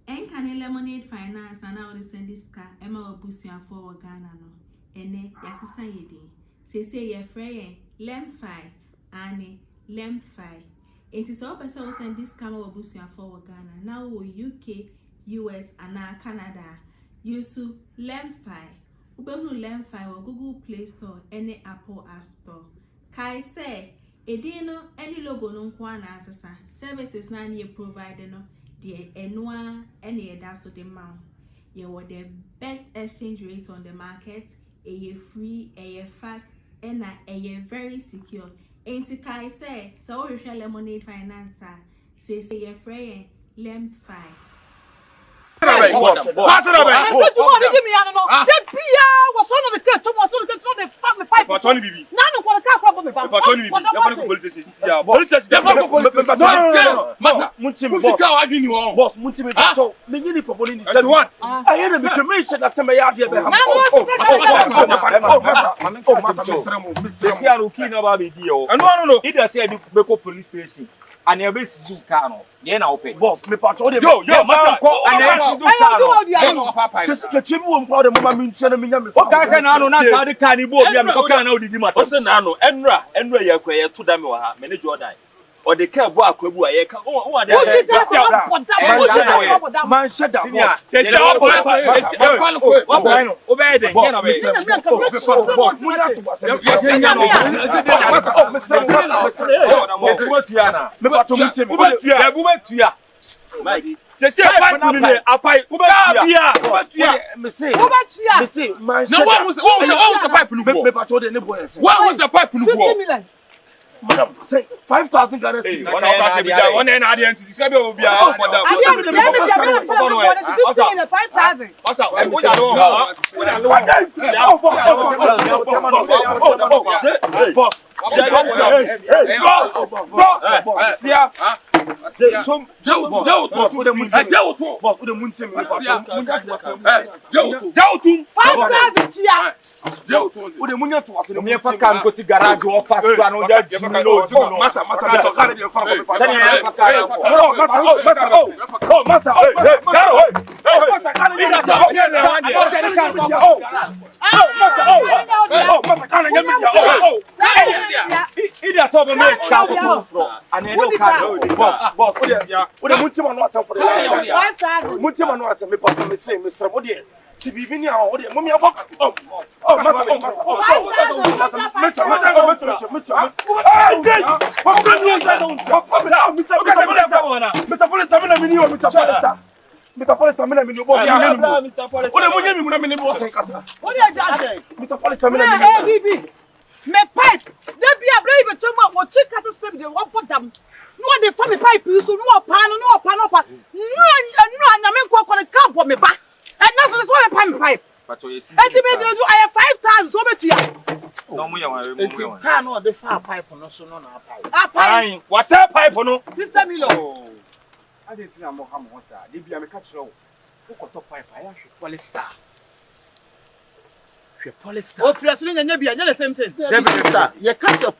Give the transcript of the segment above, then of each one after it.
Enka lemonade finance na now they send this car Emma Obusia for Ghana no. Ene yasisa yedi. Say ye frey lem-fi ane lem-fi. Enti so person will send this car Obusia for Ghana. Now UK, US and Canada. Use lem-fi. Ubemu lem-fi or Google Play Store any Apple App Store. Kai say edino any logo no kwana asasa services na ye provide no the enwa any that's so the mount. You were the best exchange rate on the market, a free, a fast, and a very secure. Ain't Kai say so we share lemonade finance say ye free lem-fi. Give me no. That Pia was one of the church, someone so the church the family pipe. But only bibi. Now no kwa ka kwa me ba. But only bibi. Police station. Police station. Masa, muntim boss. Fika wa adwini wo. Boss, muntim bacho. Me nyini popo ni say what? I hear me to me say that say ya dey be ham. Masa, mesra mo. Messi aruki na ba be di o. No. Either say be ko police station. And you be sizu car no. Ye na open. Boss, me patrol dey. Yo, masa ko. And sizu car no. Sisi ke chimu wo mpa de mama mi ntia me nya me. O ka say na no na ka de car ni bo bia me ko ka na odidi mata. O se na no enra ye kwa ye to da me wa ha. Me ne Jordan. O de ka bo akwabu a ye ka. O de man shut down. Say what's right no. O be dey. Ye na be. Mike. They say pipe no apai me say man no one was a pipe no me patrol the boy say what was a pipe no 50 million madam say 5,000 Ghana cedis one and at the end this be obia for that 5,000 what's up boss, what is ya? What the Muntima no for the last 5,000. Muntima no me part me say me sir, what dey? Ti bibi ni awon, what dey? Mommy afọ. Masa. Mr. Polystar, Mr. Polystar, me pipe. They be a brave chuma. What chick has a same day. What put them? No, they family pipe. You so no pan. No. I mean, what the camp for me back. And that's why I pipe. But you see, I have 5,000 so much. No, we are no, the far pipe no so no pipe. What's that pipe no? 50 million. I didn't see a more hammer. They be a catch row. Who got top pipe? I have Polystar. Polystar. Oh, Rasty Nene be the same thing. Polystar. You can say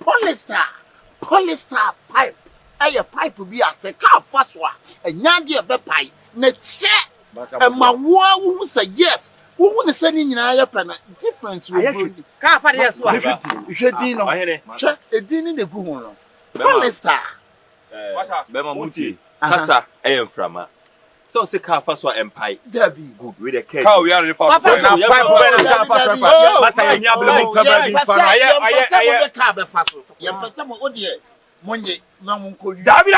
Polystar pipe. A pipe be at a car fast one. A yandy of the pipe. Ne check. And my war who say yes. Who want to send in your pen? Difference will be. Car for yes, one. You should know. Check a din in the good Polystar. What's up? Bemamuti. Kasa, I am from. So say car first one empire. Debbie good with a cake. How we are the first one. Masa yenya blame cover be for. I car be fast. You for some odie. Monye na munko. David.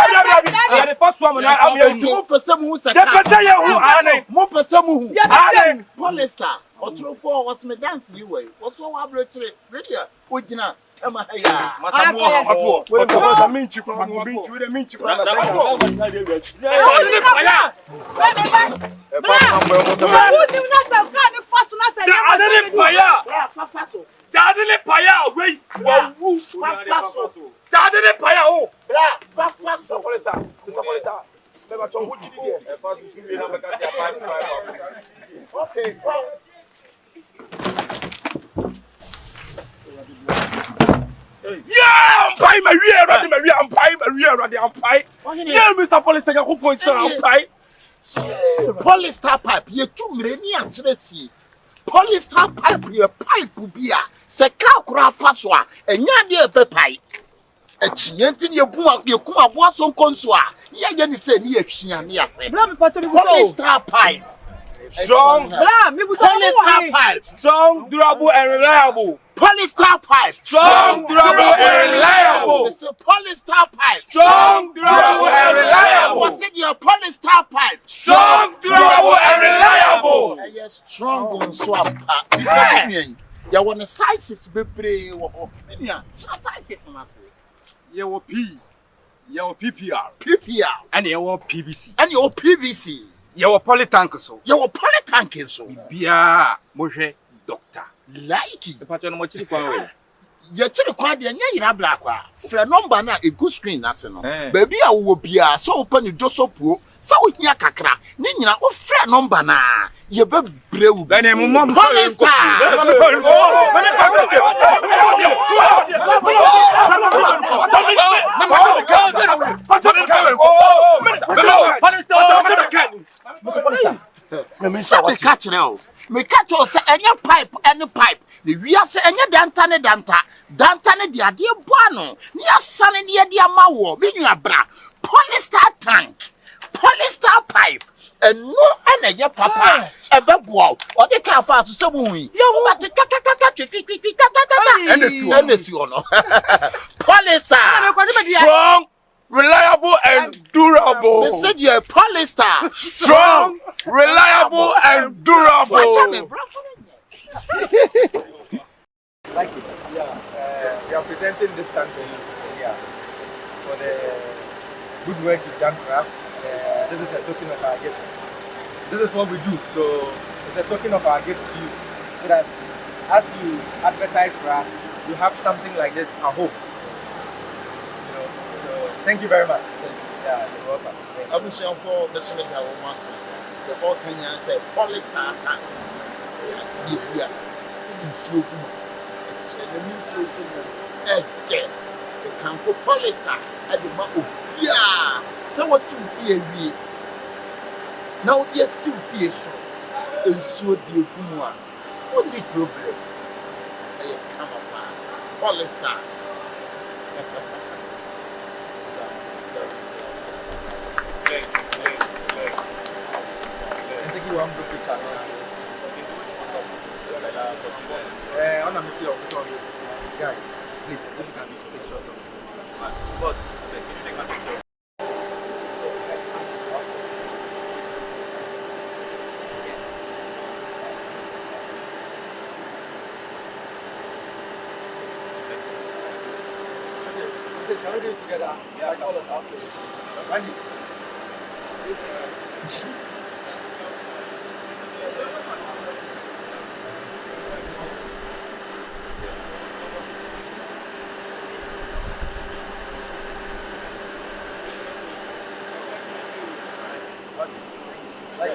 The first one na am here. Mo person who say. The person who ane. Mo person who. Ane. Polystar. Otro for was me dance you way. What's so abrotre. Radio. Ojina. Masa mo ato. We go minchi kwa mo binchi we minchi kwa na say. Yeah, I'm paying my rear, I'm paying. Yeah, Mr. Polystar, I'm paying. Polystar pipe, ye 2 million chilesi. Polystar pipe, ye pipe bia. Se ka kura faswa, enya de be pipe. E chinyenti ye buma ye kuma boa son konswa. Ye ni se ni ehwia ni ahwe. Polystar pipe. Strong, Polystar pipe. strong, durable, and reliable. Polystar pipe. Strong, durable, and reliable. Mr. Polystar pipe. Strong, durable, and reliable. Was it your Polystar pipe? Strong, durable, and reliable. Yes, strong on swamp. This is you want the sizes be pretty. Sizes massive. You will P, you will PPR, PPR and you will PVC, and your PVC. you will polytank so. You will polytank so. Bia, Moshe, doctor. Like it. The pattern of what you call You tell the quad, and you're black. For a number, a good screen, that's no. Eh. Baby, I will be so open the door so poor. So with your kakra, Nina, oh, friend number na. You be brave. Then your mom Polystar. Me catch now. Me catch us any pipe, any pipe. The we are say any danta ne dia de boano. Ni asane ne dia mawo. Me nua bra. Polystar tank. Polystar pipe. And no and your papa a bebo or the car far to some wing. You want to Polystar. strong, reliable, and durable. They said you're Polystar. Strong, reliable, and durable. Like it. Yeah. We are presenting this country for the good work you've done for us. This is a token of our gift. This is what we do. So it's a token of our gift to you, so that as you advertise for us, you have something like this at home. You know. So thank you very much. Yeah, you're welcome. I'm sure for the Senegal the whole Kenya say Polystar tank. Yeah, so the camp for Polystar at the mouth. Yeah, so what's in now, yes, Sophia, so and so dear Puma. Only problem. I come upon Polystar. I think you want to put it on a meeting of this guy. Please, if you can take shots of it. Boss, can you take my picture? Shall we do it together? Yeah, like all of us. Randy. Like